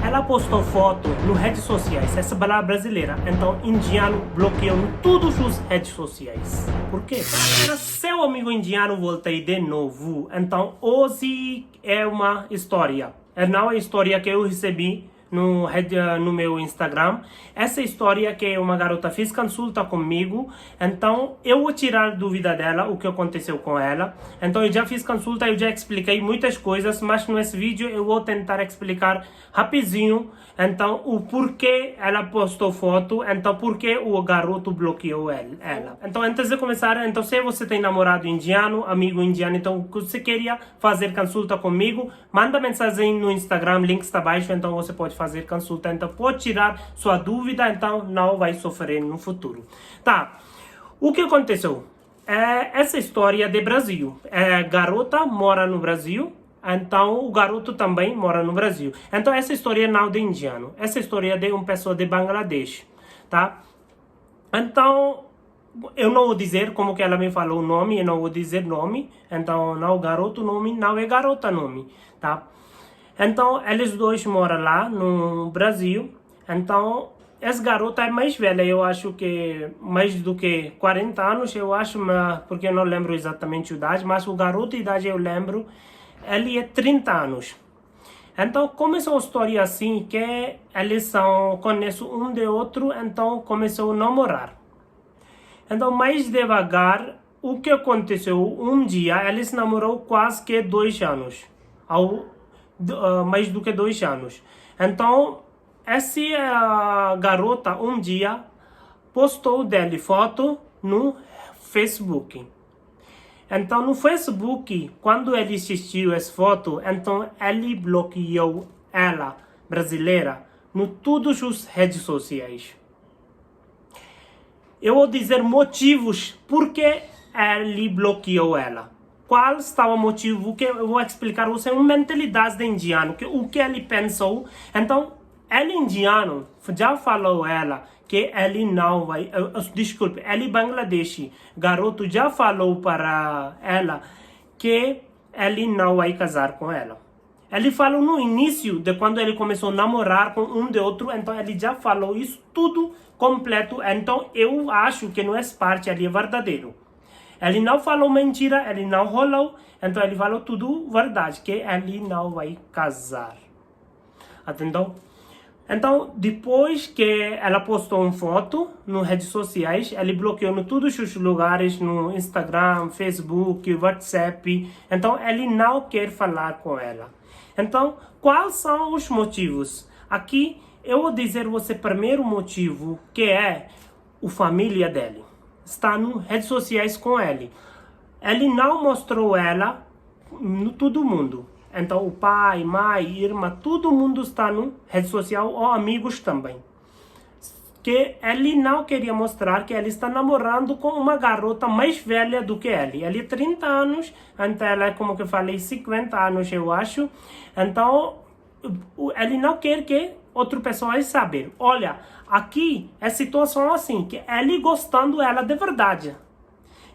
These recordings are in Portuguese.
ela postou foto nas redes sociais, essa balada brasileira, então indiano bloqueou todas as redes sociais. Por quê? Para seu amigo indiano voltei de novo, então hoje é uma história, não é a história que eu recebi no meu Instagram. Essa história que uma garota fez consulta comigo, então eu vou tirar dúvida dela, o que aconteceu com ela. Então eu já fiz consulta, eu já expliquei muitas coisas, mas nesse vídeo eu vou tentar explicar rapidinho, então o porquê ela postou foto, então porquê o garoto bloqueou ela. Então antes de começar, então se você tem namorado indiano, amigo indiano, então você queria fazer consulta comigo, manda mensagem no Instagram, link está abaixo, então você pode fazer consulta, então pode tirar sua dúvida, então não vai sofrer no futuro. Tá, o que aconteceu? Essa história de Brasil, garota mora no Brasil, então o garoto também mora no Brasil. Então essa história não é de indiano, essa história é de uma pessoa de Bangladesh, tá? Então eu não vou dizer como que ela me falou o nome, eu não vou dizer nome, então não é garoto nome, não é garota nome, tá? Então, eles dois moram lá no Brasil. Então, essa garota é mais velha, eu acho que mais do que 40 anos, eu acho, porque eu não lembro exatamente a idade, mas o garoto, a idade eu lembro, ele é 30 anos. Então, começou a história assim, que eles conhecem um de outro, então começou a namorar. Então, mais devagar, o que aconteceu? Um dia, eles namoraram quase que 2 anos. Mais do que 2 anos. Então, essa garota um dia postou dele foto no Facebook. Então, no Facebook, quando ele assistiu essa foto, então ele bloqueou ela, brasileira, no todas as redes sociais. Eu vou dizer motivos por que ele bloqueou ela. Qual estava o motivo? Que eu vou explicar você uma mentalidade de indiano, o que ele pensou. Então, ele indiano já falou ela que ele não vai, desculpe, ele Bangladeshi, garoto já falou para ela que ele não vai casar com ela. Ele falou no início de quando ele começou a namorar com um de outro, então ele já falou isso tudo completo. Então eu acho que não é parte ali é verdadeiro. Ele não falou mentira, ele não rolou, então ele falou tudo verdade, que ele não vai casar. Entendeu? Então, depois que ela postou uma foto nas redes sociais, ele bloqueou em todos os lugares, no Instagram, Facebook, WhatsApp. Então, ele não quer falar com ela. Então, quais são os motivos? Aqui, eu vou dizer você o primeiro motivo, que é a família dele. Está nas redes sociais com ele. Ele não mostrou ela no todo mundo. Então o pai, mãe, irmã, todo mundo está na rede social ou amigos também. Que ele não queria mostrar que ele está namorando com uma garota mais velha do que ele. Ele é 30 anos, então ela é como que eu falei, 50 anos eu acho. Então ele não quer que outra pessoa saber. Olha, aqui é situação assim, que ele gostando ela de verdade.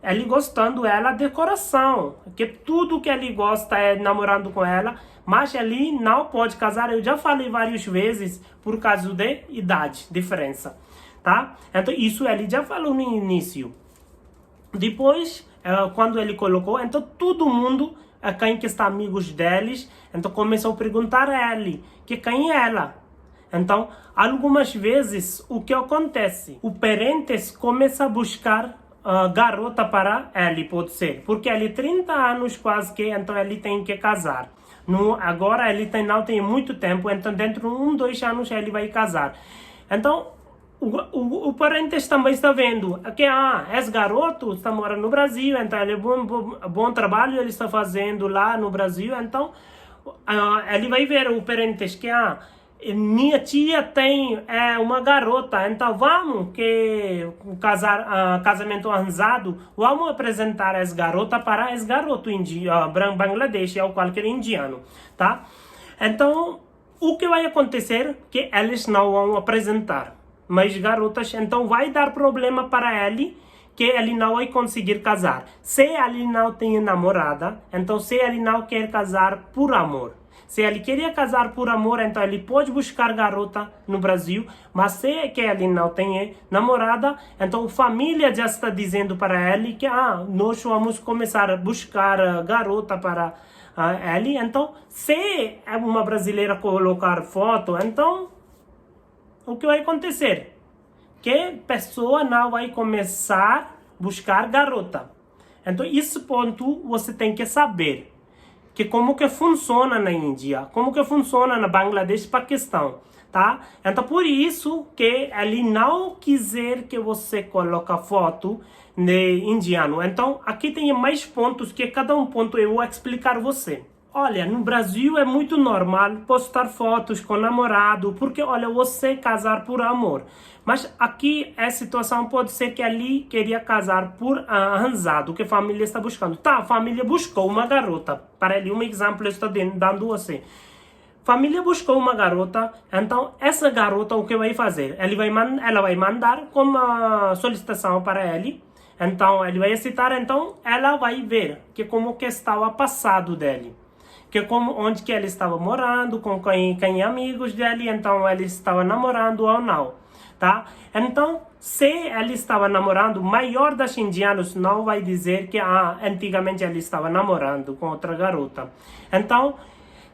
Ele gostando ela de coração. Que tudo que ele gosta é namorando com ela, mas ele não pode casar. Eu já falei várias vezes por causa de idade, diferença. Tá? Então isso ele já falou no início. Depois, quando ele colocou, então todo mundo, quem que está amigos deles, então começou a perguntar a ele, que quem é ela? Então, algumas vezes, o que acontece? O parentes começa a buscar garota para ele, pode ser. Porque ele 30 anos quase que, então ele tem que casar. Agora ele não tem muito tempo, então dentro de 2 anos ele vai casar. Então, o parentes também está vendo que esse garoto está morando no Brasil, então ele é bom trabalho ele está fazendo lá no Brasil, então ele vai ver o parentes que minha tia tem uma garota, então vamos que casamento arranjado, vamos apresentar essa garota para esse garoto Bangladesh ou qualquer indiano, tá? Então, o que vai acontecer que eles não vão apresentar mais garotas, então vai dar problema para ele, que ele não vai conseguir casar. Se ele não tem namorada, então se ele não quer casar por amor, Se ele queria casar por amor, então ele pode buscar garota no Brasil, mas se que ele não tem namorada, então a família já está dizendo para ele que nós vamos começar a buscar garota para ele. Então, se uma brasileira colocar foto, então o que vai acontecer? Que a pessoa não vai começar a buscar garota. Então, esse ponto você tem que saber. Que como que funciona na Índia, como que funciona na Bangladesh e Paquistão, tá? Então, por isso que ele não quiser que você coloque foto de indiano. Então, aqui tem mais pontos que cada um ponto eu vou explicar você. Olha, no Brasil é muito normal postar fotos com namorado, porque, olha, você casar por amor. Mas aqui a situação pode ser que ele queria casar por arranjado, que a família está buscando. Tá, a família buscou uma garota. Para ele, um exemplo eu estou dando assim. Família buscou uma garota, então essa garota o que vai fazer? Ela vai mandar como uma solicitação para ele. Então, ele vai aceitar, então ela vai ver que como que estava o passado dele. Que onde que ele estava morando, com quem amigos dele, então ele estava namorando ou não, tá? Então, se ele estava namorando, maior das indianos não vai dizer que antigamente ele estava namorando com outra garota. Então,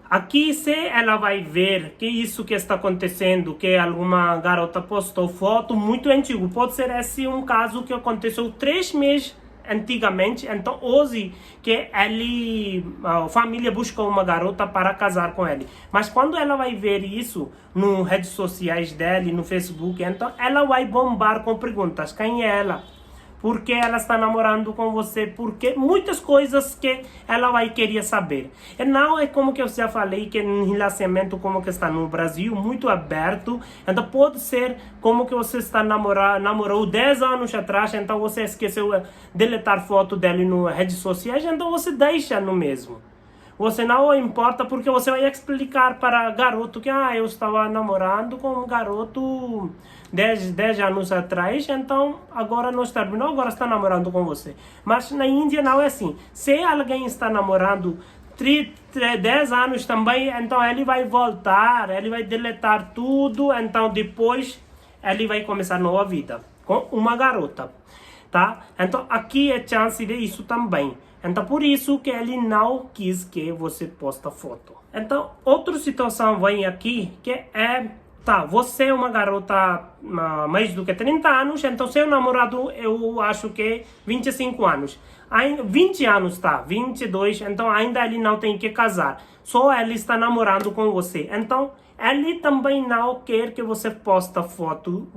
aqui se ela vai ver que isso que está acontecendo, que alguma garota postou foto muito antigo, pode ser esse um caso que aconteceu 3 meses antigamente, então hoje que a família busca uma garota para casar com ele. Mas quando ela vai ver isso nas redes sociais dele, no Facebook, então ela vai bombar com perguntas. Quem é ela? Por que ela está namorando com você? Porque muitas coisas que ela vai querer saber. E não é como que eu já falei, que um relacionamento como que está no Brasil, muito aberto. Então pode ser como que você está namorou 10 anos atrás, então você esqueceu de deletar foto dele nas redes sociais, então você deixa no mesmo. Você não importa porque você vai explicar para garoto que eu estava namorando com um garoto 10 anos atrás, então agora nós terminou, agora está namorando com você. Mas na Índia não é assim. Se alguém está namorando 10 anos também, então ele vai voltar, ele vai deletar tudo, então depois ele vai começar nova vida com uma garota, tá? Então aqui é chance de isso também. Então, por isso que ele não quis que você posta foto. Então, outra situação vem aqui, que é... Tá, você é uma garota mais do que 30 anos, então seu namorado eu acho que 25 anos. 20 anos, tá, 22, então ainda ele não tem que casar. Só ele está namorando com você. Então, ele também não quer que você posta foto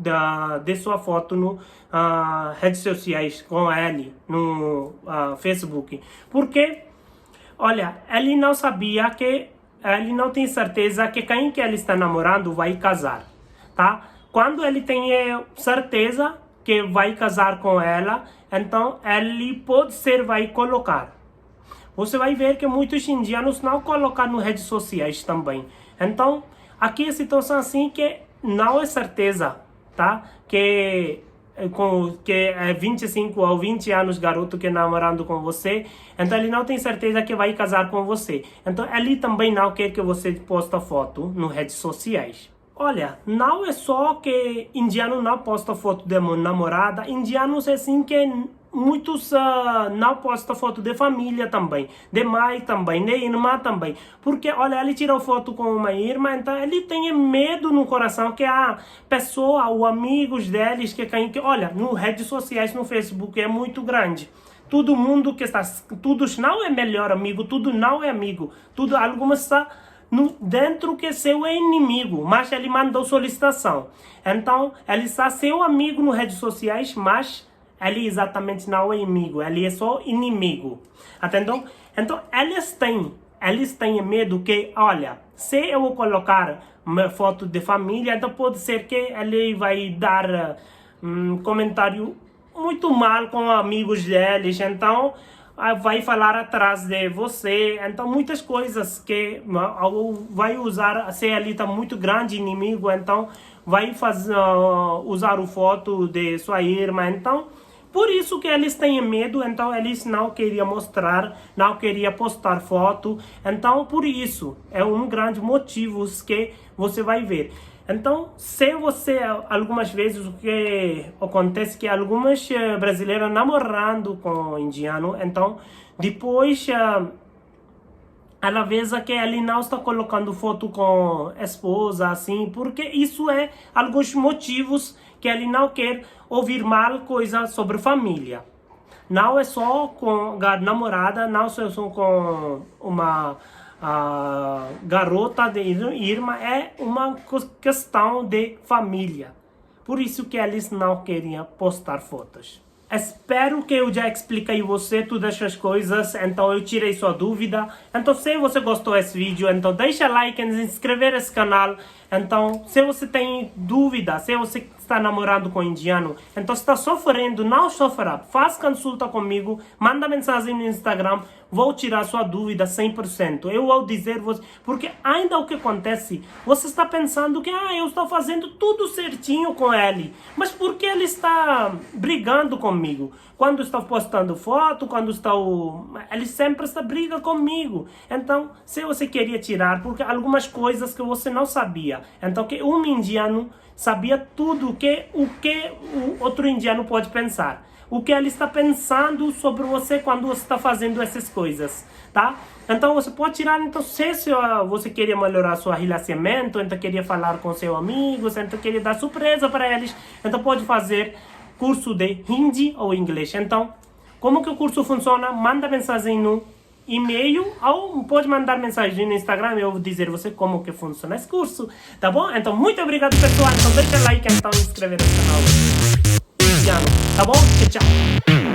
de sua foto no redes sociais com ele, no Facebook. Porque, olha, ele não sabia que, ele não tem certeza que quem que ele está namorando vai casar, tá? Quando ele tem certeza que vai casar com ela, então ele pode ser, vai colocar. Você vai ver que muitos indianos não colocam nas redes sociais também. Então, aqui é a situação assim que não é certeza, tá? Que é 25 ou 20 anos garoto que é namorando com você, então ele não tem certeza que vai casar com você. Então ele também não quer que você posta foto nas redes sociais. Olha, não é só que indiano não posta foto de namorada, indianos é assim que muitos não postam foto de família também, de mãe também, de irmã também. Porque, olha, ele tirou foto com uma irmã, então ele tem medo no coração que a pessoa, os amigos deles, que olha, nas redes sociais, no Facebook, é muito grande. Todo mundo que está, todos não é melhor amigo, tudo não é amigo, tudo, algumas está dentro que seu é inimigo, mas ele mandou solicitação. Então, ele está seu amigo nas redes sociais, mas ele exatamente não é inimigo, ele é só inimigo. Entendeu? Então, eles têm medo que, olha, se eu colocar uma foto de família, então pode ser que ele vai dar comentário muito mal com amigos deles, então vai falar atrás de você, então muitas coisas que vai usar, se ele está muito grande inimigo, então vai usar o foto de sua irmã, então Por isso que eles têm medo, então eles não queriam mostrar, não queriam postar foto. Então, por isso, é um grande motivo que você vai ver. Então, se você, algumas vezes, o que acontece é que algumas brasileiras namorando com indiano, então, depois, ela vê que ele não está colocando foto com a esposa, assim, porque isso é alguns motivos que ele não quer ouvir mal coisa sobre família. Não é só com a namorada, não é só com uma garota de irmã, é uma questão de família. Por isso que eles não queriam postar fotos. Espero que eu já expliquei você todas essas coisas, então eu tirei sua dúvida. Então se você gostou desse vídeo, então deixa like e se inscrever nesse canal. Então se você tem dúvida, se você está namorando com um indiano, então está sofrendo, não sofra, faz consulta comigo, manda mensagem no Instagram, vou tirar sua dúvida 100%. Eu vou dizer você, porque ainda o que acontece, você está pensando que eu estou fazendo tudo certinho com ele, mas por que ele está brigando comigo? Quando estou postando foto, quando estou, ele sempre está briga comigo. Então, se você queria tirar, porque algumas coisas que você não sabia, então que um indiano sabia tudo o que o outro indiano pode pensar. O que ele está pensando sobre você quando você está fazendo essas coisas, tá? Então você pode tirar, então se você queria melhorar seu relacionamento, então queria falar com seus amigos, então queria dar surpresa para eles, então pode fazer curso de Hindi ou inglês. Então, como que o curso funciona? Manda mensagem no e-mail ou pode mandar mensagem no Instagram e eu vou dizer você como que funciona esse curso, tá bom? Então, muito obrigado, pessoal. Então, deixa like, então, inscrever no canal. Tá bom? Tchau.